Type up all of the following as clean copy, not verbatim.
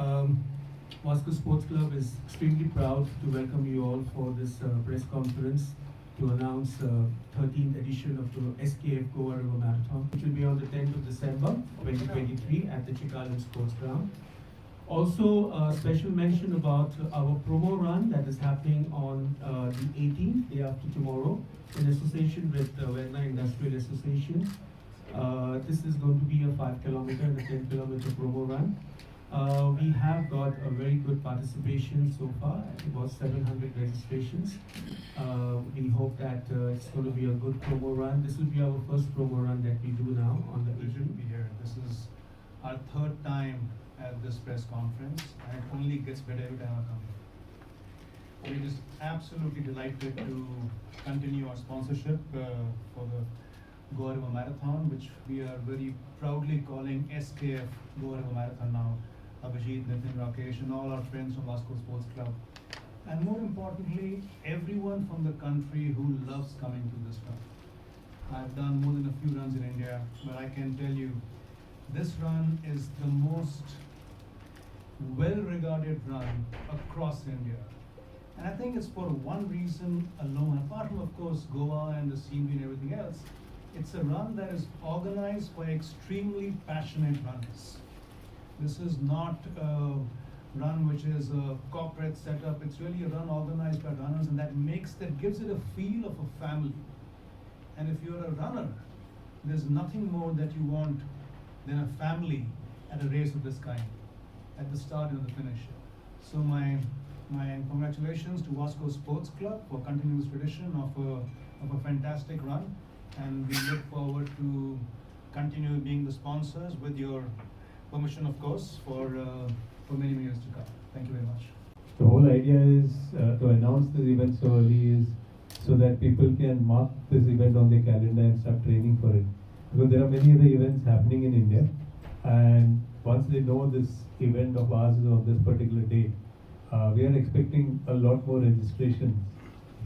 Um, Moscow Sports Club is extremely proud to welcome you all for this press conference to announce 13th edition of the SKF Goa River Marathon, which will be on the 10th of December 2023 at the Chikalan Sports Ground. Also, a special mention about our promo run that is happening on the 18th, day after tomorrow, in association with the Vedna Industrial Association. This is going to be a 5 kilometer and a 10 kilometer promo run. We have got a very good participation so far, about 700 registrations. We hope that it's going to be a good promo run. This will be our first promo run that we do now on the We should be here. This is our third time at this press conference, and it only gets better every time I come here. We're just absolutely delighted to continue our sponsorship for the Goa River Marathon, which we are very proudly calling SKF Goa River Marathon now. Abhijit, Nitin, Rakesh, and all our friends from Moscow Sports Club. And more importantly, everyone from the country who loves coming to this run. I've done more than a few runs in India, but I can tell you, this run is the most well-regarded run across India. And I think it's for one reason alone, apart from, of course, Goa and the scenery and everything else. It's a run that is organized by extremely passionate runners. This is not a run which is a corporate setup. It's really a run organized by runners, and that gives it a feel of a family. And if you're a runner, there's nothing more that you want than a family at a race of this kind, at the start and the finish. So my congratulations to Moscow Sports Club for continuing this tradition of a fantastic run, and we look forward to continue being the sponsors with your permission, of course, for many years to come. Thank you very much. The whole idea is to announce this event so early is so that people can mark this event on their calendar and start training for it. Because there are many other events happening in India, and once they know this event of ours is on this particular day, we are expecting a lot more registrations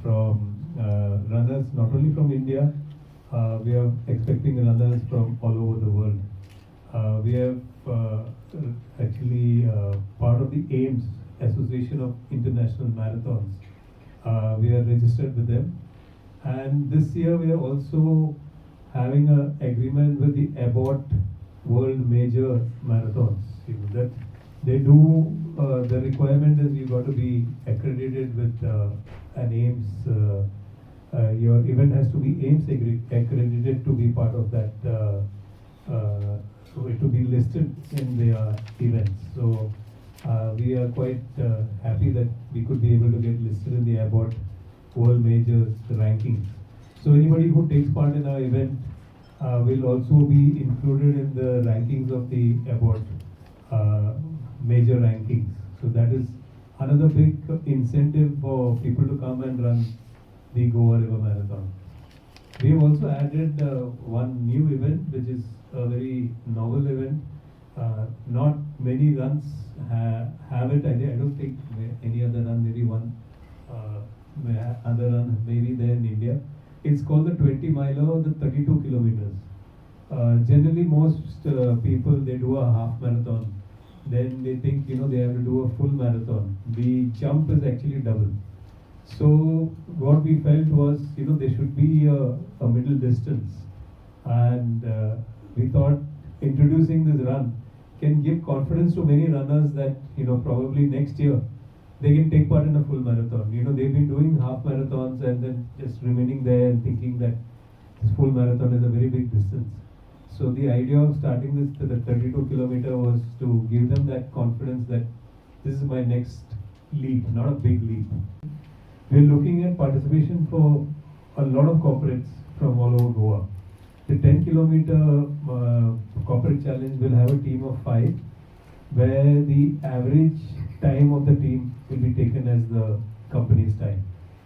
from runners, not only from India, we are expecting runners from all over the world. We have actually part of the AIMS, Association of International Marathons. We are registered with them, and this year we are also having an agreement with the Abbott World Major Marathons. You know, that they do the requirement is you got to be accredited with an AIMS. Your event has to be AIMS accredited to be part of that. So it to be listed in their events. So we are quite happy that we could be able to get listed in the Abbott World Majors rankings. So anybody who takes part in our event will also be included in the rankings of the Abbott major rankings. So that is another big incentive for people to come and run the Goa River Marathon. We have also added one new event, which is a very novel event. Not many runs have it. I don't think any other run, maybe one other run maybe there in India. It's called the 20 miler or the 32 kilometers. Generally, most people, they do a half marathon. Then they think, you know, they have to do a full marathon. The jump is actually double. So what we felt was, you know, there should be a middle distance, and we thought introducing this run can give confidence to many runners that, you know, probably next year they can take part in a full marathon. You know, they've been doing half marathons and then just remaining there and thinking that this full marathon is a very big distance. So the idea of starting this to the 32 kilometer was to give them that confidence that this is my next leap, not a big leap. We're looking at participation for a lot of corporates from all over Goa. The 10 kilometer corporate challenge will have a team of 5, where the average time of the team will be taken as the company's time.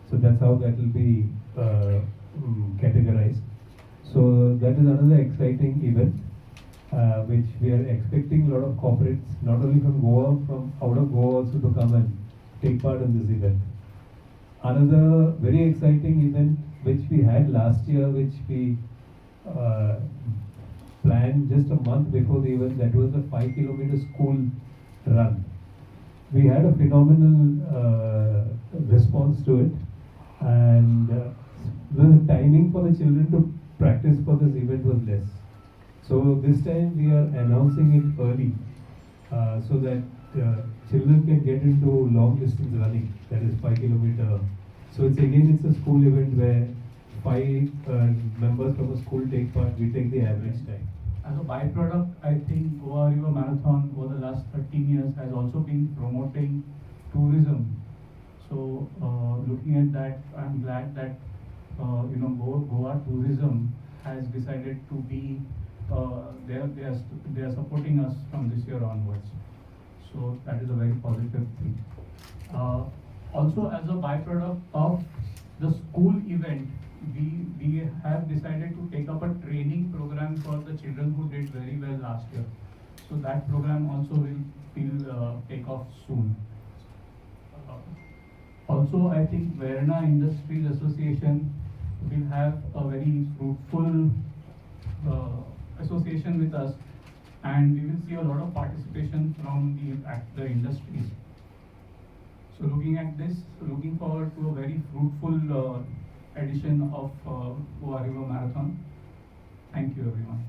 So that's how that will be categorized. So that is another exciting event which we are expecting a lot of corporates, not only from Goa, from out of Goa also to come and take part in this event. Another very exciting event which we had last year, which we planned just a month before the event, that was the 5 kilometer school run. we had a phenomenal response to it, and the timing for the children to practice for this event was less. So this time we are announcing it early, so that children can get into long distance running, that is 5 kilometer. So it's a school event where 5 members from a school take part. We take the average time. As a byproduct, I think Goa River Marathon over the last 13 years has also been promoting tourism. So looking at that, I'm glad that Goa Tourism has decided to be they are supporting us from this year onwards. So that is a very positive thing. Also, as a byproduct of the school event, we have decided to take up a training program for the children who did very well last year. So that program also will take off soon. Also, I think Verna Industries Association will have a very fruitful association with us, and we will see a lot of participation from the industries. So looking forward to a very fruitful edition of Goa River Marathon. Thank you, everyone.